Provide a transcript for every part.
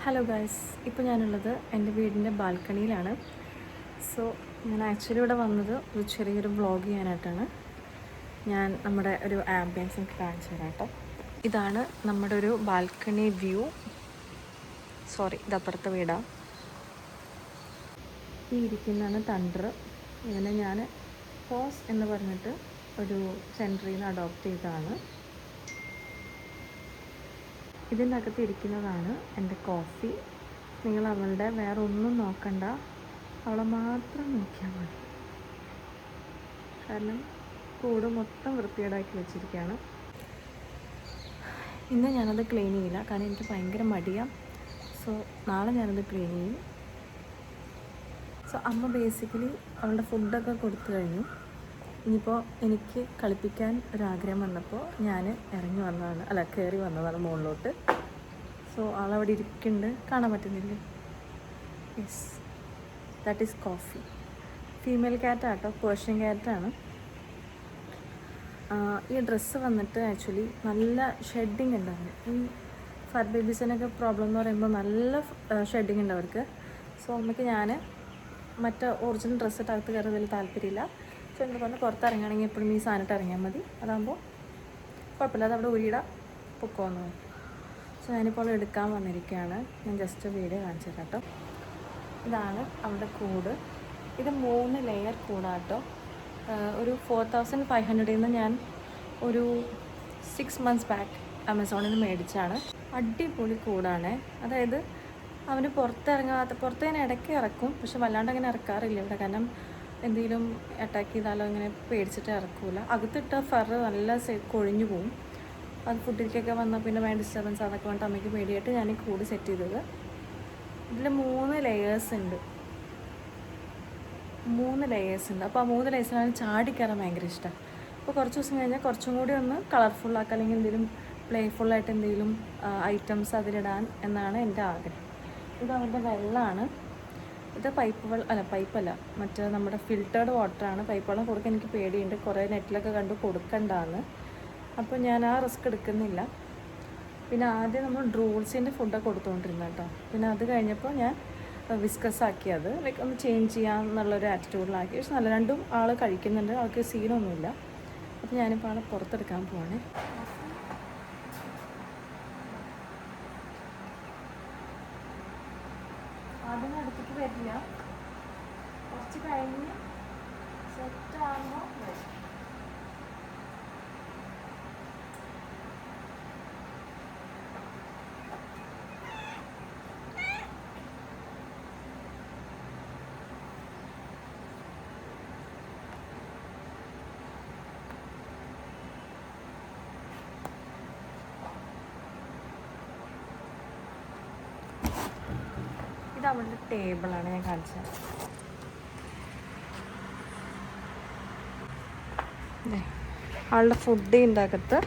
Hello guys, ഇപ്പോൾ ഞാനുള്ളത് എൻ്റെ വീടിൻ്റെ ബാൽക്കണിയിലാണ്. സോ ഞാൻ ആക്ച്വലി ഇവിടെ വന്നത് ഒരു ചെറിയൊരു വ്ളോഗ് ചെയ്യാനായിട്ടാണ്. ഞാൻ നമ്മുടെ ഒരു ആംബിയൻസ് എനിക്ക് കാണിച്ചു തരാം കേട്ടോ. ഇതാണ് നമ്മുടെ ഒരു ബാൽക്കണി വ്യൂ. ഇതപ്പുറത്തെ വീടാണ്. ഈ ഇരിക്കുന്നതാണ് തണ്ടർ. ഇവനെ ഞാൻ പോസ് എന്ന് പറഞ്ഞിട്ട് ഒരു സെൻറ്ററിൽ നിന്ന് അഡോപ്റ്റ് ചെയ്തതാണ്. ഇതിനകത്ത് ഇരിക്കുന്നതാണ് എൻ്റെ കോഫി. നിങ്ങൾ അവളുടെ വേറെ ഒന്നും നോക്കണ്ട, അവളെ മാത്രം നോക്കിയാൽ മതി. കാരണം കൂട് മൊത്തം വൃത്തികേടാക്കി വെച്ചിരിക്കുകയാണ്. ഇന്ന് ഞാനത് ക്ലീൻ ചെയ്യില്ല, കാരണം എനിക്ക് ഭയങ്കര മടിയാണ്. സോ നാളെ ഞാനത് ക്ലീൻ ചെയ്യും. സോ അമ്മ ബേസിക്കലി അവളുടെ ഫുഡൊക്കെ കൊടുത്തു കഴിഞ്ഞു. ഇനിയിപ്പോൾ എനിക്ക് കളിപ്പിക്കാൻ ഒരാഗ്രഹം വന്നപ്പോൾ ഞാൻ കയറി വന്നതാണ് മുകളിലോട്ട്. സോ ആളവിടെ ഇരിക്കുന്നുണ്ട്, കാണാൻ പറ്റുന്നില്ലേ? Yes, that is coffee. Female ക്യാറ്റാട്ടോ, പേർഷ്യൻ ക്യാറ്റാണ്. ഈ ഡ്രസ്സ് വന്നിട്ട് ആക്ച്വലി നല്ല ഷെഡിങ് ഉണ്ടാവും. ഈ ഫർ ബേബീസിനൊക്കെ പ്രോബ്ലം എന്ന് പറയുമ്പോൾ നല്ല ഷെഡിങ് ഉണ്ട് അവർക്ക്. സോ നമുക്ക് ഞാൻ മറ്റേ ഒറിജിനൽ ഡ്രസ്സ് ഇട്ട് അകത്ത് കയറുന്നതിൽ താല്പര്യമില്ല. സോ എന്ന് പറഞ്ഞാൽ പുറത്തിറങ്ങുകയാണെങ്കിൽ എപ്പോഴും ഈ സാധനമായിട്ട് ഇറങ്ങിയാൽ മതി. അതാകുമ്പോൾ കുഴപ്പമില്ലാതെ അവിടെ ഉരിയിടാം, പൊക്കോന്ന് പറയും. സോ ഞാനിപ്പോൾ എടുക്കാൻ വന്നിരിക്കുകയാണ്. ഞാൻ ജസ്റ്റ് വീഡിയോ കാണിച്ചു തരാം കേട്ടോ. ഇതാണ് അവിടെ കൂട്. ഇത് 3 ലെയർ കൂടാട്ടോ. ഒരു 4500 നിന്ന് ഞാൻ ഒരു 6 months ബാക്ക് ആമസോണിൽ നിന്ന് മേടിച്ചാണ്. അടിപൊളി കൂടാണ്. അതായത് അവന് പുറത്ത് ഞാൻ ഇടയ്ക്ക് ഇറക്കും, പക്ഷെ വല്ലാണ്ട് അങ്ങനെ ഇറക്കാറില്ല ഇവിടെ. കാരണം എന്തെങ്കിലും അറ്റാക്ക് ചെയ്താലോ ഇങ്ങനെ പേടിച്ചിട്ട് ഇറക്കില്ല. അകത്തിട്ട ഫറ് നല്ല കൊഴിഞ്ഞു പോവും. അത് ഫുഡിലേക്കൊക്കെ വന്നാൽ പിന്നെ ഭയങ്കര ഡിസ്റ്റർബൻസ് അതൊക്കെ വേണ്ടിയിട്ട് അമ്മയ്ക്ക് പേടിയായിട്ട് ഞാൻ ഈ കൂട് സെറ്റ് ചെയ്തത്. ഇതിൽ 3 ലെയേഴ്സ് ഉണ്ട്. അപ്പോൾ ആ 3 ലെയേഴ്സിനാണ് ചാടിക്കയറാൻ ഭയങ്കര ഇഷ്ടം. അപ്പോൾ കുറച്ച് ദിവസം കഴിഞ്ഞാൽ കുറച്ചും കൂടി ഒന്ന് കളർഫുള്ളാക്കുക, അല്ലെങ്കിൽ എന്തെങ്കിലും പ്ലേഫുള്ളായിട്ട് എന്തെങ്കിലും ഐറ്റംസ് അതിലിടാൻ എന്നാണ് എൻ്റെ ആഗ്രഹം. ഇത് അവരുടെ വെള്ളമാണ്. ഇത് പൈപ്പല്ല, മറ്റേ നമ്മുടെ ഫിൽറ്റേർഡ് വാട്ടറാണ്. പൈപ്പ് വെള്ളം കൊടുക്കാൻ എനിക്ക് പേടിയുണ്ട്, കുറേ നെറ്റിലൊക്കെ കണ്ടു കൊടുക്കണ്ടാന്ന്. അപ്പോൾ ഞാൻ ആ റിസ്ക് എടുക്കുന്നില്ല. പിന്നെ ആദ്യം നമ്മൾ ഡ്രൂൾസിൻ്റെ ഫുഡൊക്കെ കൊടുത്തുകൊണ്ടിരുന്നത് കേട്ടോ. പിന്നെ അത് കഴിഞ്ഞപ്പോൾ ഞാൻ വിസ്കസ് ആക്കിയത് ഒന്ന് ചേഞ്ച് ചെയ്യാമെന്നുള്ളൊരു ആറ്റിറ്റ്യൂഡിലാക്കി. പക്ഷെ നല്ല രണ്ടും ആൾ കഴിക്കുന്നുണ്ട്, ആൾക്ക് സീനൊന്നുമില്ല. അപ്പോൾ ഞാനിപ്പോൾ ആളെ പുറത്തെടുക്കാൻ പോവാണ്. ആദ്യം അടുത്തേക്ക് വരില്ല, കുറച്ച് കഴിഞ്ഞ് സെറ്റാകുമ്പോൾ വരും. ഇത് അവളുടെ ടേബിളാണ്, ഞാൻ കാണിച്ചത്. ആളുടെ ഫുഡ് ഉണ്ടാക്കത്ത്.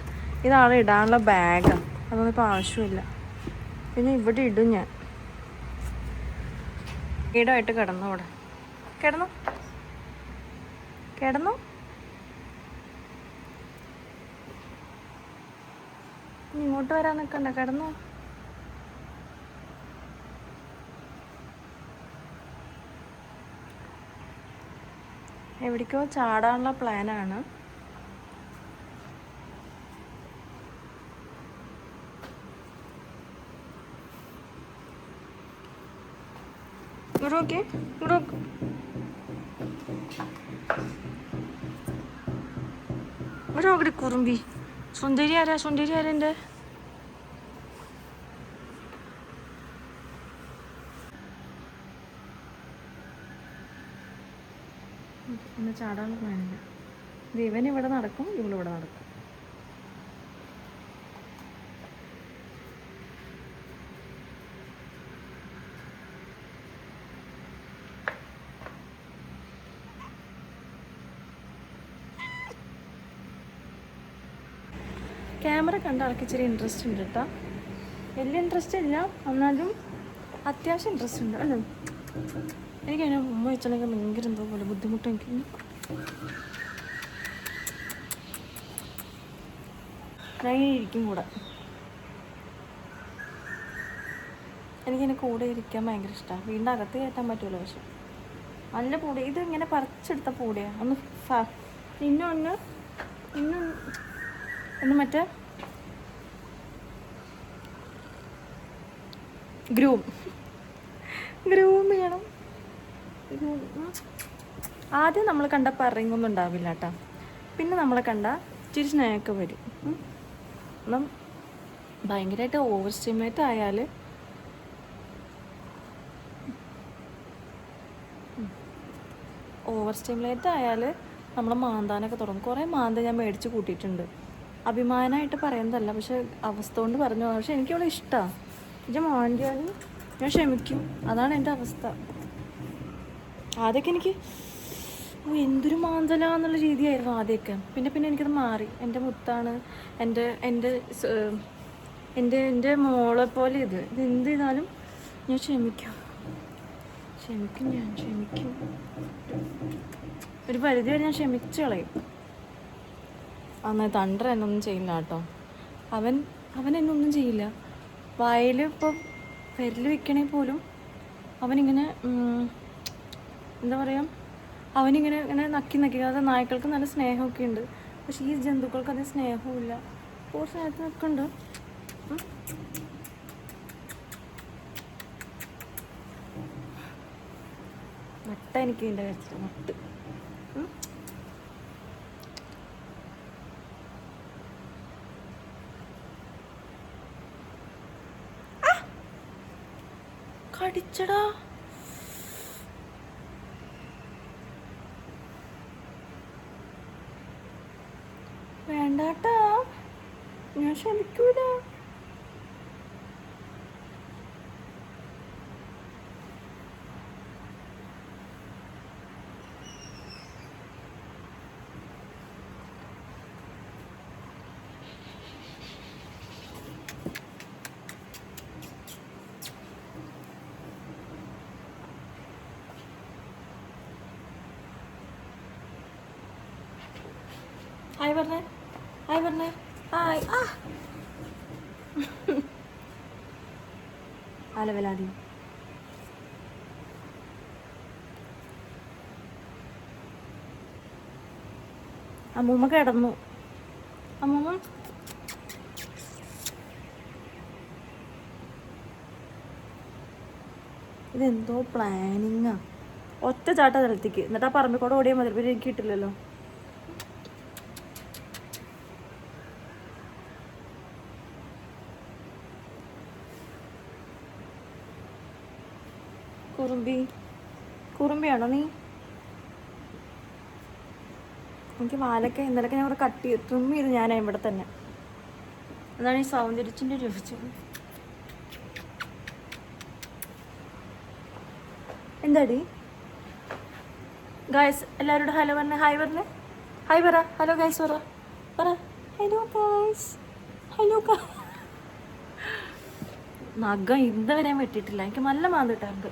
ഇതാളെ ഇടാനുള്ള ബാഗാണ്, അതൊന്നും ഇപ്പോൾ ആവശ്യമില്ല. പിന്നെ ഇവിടെ ഇടും ഞാൻ. ഈടായിട്ട് കിടന്നു. അവിടെ കിടന്നു. ഇങ്ങോട്ട് വരാൻ നിൽക്കണ്ട, കിടന്നു. എവിടേക്കോ ചാടാനുള്ള പ്ലാനാണ്. ഇവിടെ കുറുമ്പി. സുന്ദരി ആരാ എൻ്റെ? പിന്നെ ചാടാനുള്ള പ്ലാനില്ല. ഇവനിവിടെ നടക്കും, ഇവളിവിടെ നടക്കും. ക്യാമറ കണ്ട ആൾക്ക് ഇച്ചിരി ഇൻട്രസ്റ്റ് ഉണ്ട് കേട്ടോ. വലിയ ഇൻട്രസ്റ്റ് ഇല്ല, എന്നാലും അത്യാവശ്യം ഇൻട്രസ്റ്റ് ഉണ്ട്. അല്ലേ, എനിക്കതിനെ ഉമ്മ വെച്ചാലൊക്കെ ഭയങ്കര എന്തോ പോലെ ബുദ്ധിമുട്ട്. എനിക്ക് ഞാൻ ഇരിക്കും കൂടെ. എനിക്കിതിൻ്റെ കൂടെ ഇരിക്കാൻ ഭയങ്കര ഇഷ്ടമാണ്. വീടിൻ്റെ അകത്ത് കയറ്റാൻ പറ്റുമല്ലോ, പക്ഷെ നല്ല പൂട. ഇത് ഇങ്ങനെ പറിച്ചെടുത്ത പൂടയാണ്. ഒന്ന് ഇന്നൊന്ന് മറ്റേ ഗ്രൂം ചെയ്യണം. ആദ്യം നമ്മൾ കണ്ട പറങ്ങൊന്നും ഉണ്ടാവില്ല കേട്ടോ. പിന്നെ നമ്മളെ കണ്ട ഇച്ചിരി സ്നേഹമൊക്കെ വരും. കാരണം ഭയങ്കരമായിട്ട് ഓവർ സ്റ്റിമുലേറ്റ് ആയാൽ നമ്മൾ മാന്താനൊക്കെ തുടങ്ങും. കുറേ മാന്ത ഞാൻ മേടിച്ച് കൂട്ടിയിട്ടുണ്ട്. അഭിമാനമായിട്ട് പറയുന്നതല്ല, പക്ഷെ അവസ്ഥ കൊണ്ട് പറഞ്ഞു. പക്ഷെ എനിക്കവളെ ഇഷ്ടമാണ്. ഇത് മാന്തിയാൽ ഞാൻ ക്ഷമിക്കും. അതാണ് എൻ്റെ അവസ്ഥ. ആദ്യമൊക്കെ എനിക്ക് എന്തൊരു മാന്തലാന്നുള്ള രീതിയായിരുന്നു ആദ്യമൊക്കെ. പിന്നെ എനിക്കത് മാറി. എൻ്റെ മുത്താണ്, എൻ്റെ മോളെ പോലെ ഇത് എന്ത് ചെയ്താലും ഞാൻ ക്ഷമിക്കും. ഒരു പരിധി വരെ ഞാൻ ക്ഷമിച്ച് കളയും. അന്ന് തണ്ടർ എന്നൊന്നും ചെയ്യില്ല കേട്ടോ. അവൻ എന്നൊന്നും ചെയ്യില്ല. വായിൽ ഇപ്പോൾ വിരൽ വെക്കണേ പോലും അവനിങ്ങനെ എന്താ പറയുക, അവനിങ്ങനെ നക്കി അത് നായ്ക്കൾക്ക് നല്ല സ്നേഹമൊക്കെ ഉണ്ട്. പക്ഷെ ഈ ജന്തുക്കൾക്ക് അത് സ്നേഹവും ഇല്ല. ഇപ്പോൾ സ്നേഹത്തിനൊക്കെ ഉണ്ട്. മുട്ട എനിക്ക് ഇതിൻ്റെ കഴിച്ചിട്ട് മുട്ട് കടിച്ചടാ. വേണ്ടാട്ടാ, ഞാൻ ക്ഷമിക്കൂല. ഹായ് പറഞ്ഞേ. ഹായ്. ആലവലാതി. അമ്മൂമ്മ കിടന്നു. അമ്മൂമ്മ ഇതെന്തോ പ്ലാനിങ്ങാ. ഒറ്റ ചാട്ട സ്ഥലത്തേക്ക്. എന്നിട്ട് ആ പറമ്പിക്കൂടെ ഓടിയാൽ മതി. പിന്നെ എനിക്ക് കിട്ടില്ലല്ലോ. കുറുമ്പിയാണോ നീ? എനിക്ക് വാലൊക്കെ ഇന്നലൊക്കെ ഞാൻ ഇവിടെ ട്രിം ചെയ്ത് ഞാൻ ഇവിടെ തന്നെ. അതാണ് ഈ സൗന്ദര്യത്തിൻ്റെ ചോദിച്ചത്. എന്താടി ഗായ്സ്, എല്ലാവരോടും ഹലോ പറഞ്ഞേ. ഹായ് പറ. ഹലോ ഗായ്സ് പറ. Hello guys. നഖം ഇതുവരെ വെട്ടിയിട്ടില്ല. എനിക്ക് നല്ല മാന്തിട്ടുണ്ട്.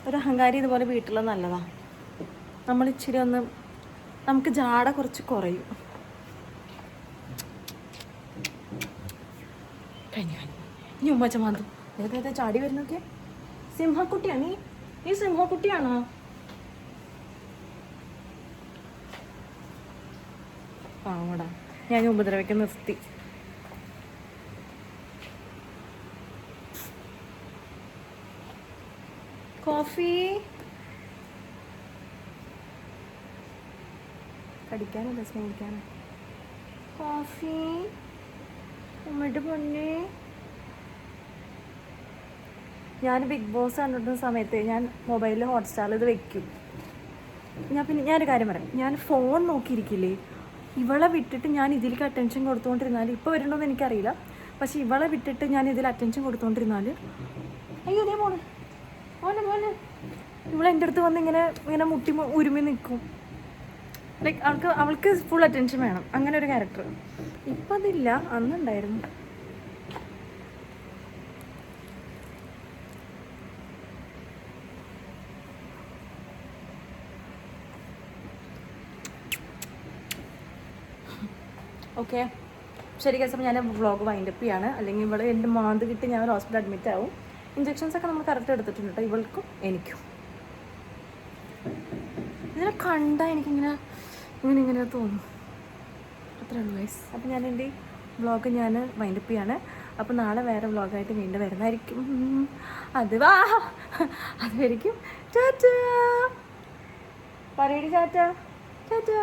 ഒരു അഹങ്കാരി ഇതുപോലെ വീട്ടിൽ നല്ലതാണ്. നമ്മൾ ഇച്ചിരി നമുക്ക് ജാട കുറച്ച് കുറയും. ഇനി ഉമ്മച്ച മാന്തും. ഏതാ ചാടി വരുന്നൊക്കെ? സിംഹക്കുട്ടിയാണ് നീ സിംഹക്കുട്ടിയാണോ? പാവടാ, ഞാൻ ഉപദ്രവിക്കാൻ നിർത്തി. കോഫി കടിക്കാനല്ല, സ്നേഹിക്കാനോ? കോഫി ഉമ്മയുടെ പൊന്നെ. ഞാൻ ബിഗ് ബോസ് കണ്ടിട്ടുന്ന സമയത്ത് ഞാൻ മൊബൈലിൽ ഹോട്ട്സ്റ്റാറിൽ ഇത് വെക്കും. ഞാനൊരു കാര്യം പറയാം. ഞാൻ ഫോൺ നോക്കിയിരിക്കില്ലേ, ഇവളെ വിട്ടിട്ട് ഞാൻ ഇതിലേക്ക് അറ്റൻഷൻ കൊടുത്തുകൊണ്ടിരുന്നാൽ, ഇപ്പോൾ വരുന്നുണ്ടോയെന്ന് എനിക്കറിയില്ല, പക്ഷെ ഇവളെ വിട്ടിട്ട് ഞാൻ ഇതിൽ അറ്റൻഷൻ കൊടുത്തുകൊണ്ടിരുന്നാൽ, അയ്യോ അതേ മോനെ ഇവളെൻ്റെ അടുത്ത് വന്ന് ഇങ്ങനെ മുട്ടി ഉരുമി നിൽക്കും. ലൈക്ക് അവൾക്ക് ഫുൾ അറ്റൻഷൻ വേണം. അങ്ങനെ ഒരു ക്യാരക്ടർ. ഇപ്പം അതില്ല, അന്നുണ്ടായിരുന്നു. ഓക്കെ, ശരി ഗൈസ്, അപ്പോൾ ഞാൻ വ്ളോഗ് വൈൻഡപ്പ് ചെയ്യാണ്. അല്ലെങ്കിൽ ഇവിടെ എൻ്റെ മാന്ത് കിട്ടി ഞാൻ ഒരു ഹോസ്പിറ്റൽ അഡ്മിറ്റ് ആവും. ഇഞ്ചക്ഷൻസൊക്കെ നമ്മൾ കറക്റ്റ് എടുത്തിട്ടുണ്ട് കേട്ടോ, ഇവൾക്കും എനിക്കും. ഇതിനെ കണ്ടാൽ എനിക്കിങ്ങനെ ഇങ്ങനെ തോന്നും. അത്രേ ഉള്ളൂ ഗൈസ്. അപ്പോൾ ഞാൻ എൻ്റെ വ്ളോഗ് ഞാൻ വൈൻഡപ്പ് ചെയ്യാണ്. അപ്പോൾ നാളെ വേറെ വ്ളോഗായിട്ട് വീണ്ടും വരുന്നതായിരിക്കും. അതുവരെയും ടാറ്റാ പറയടി. ടാറ്റാ ടാറ്റാ.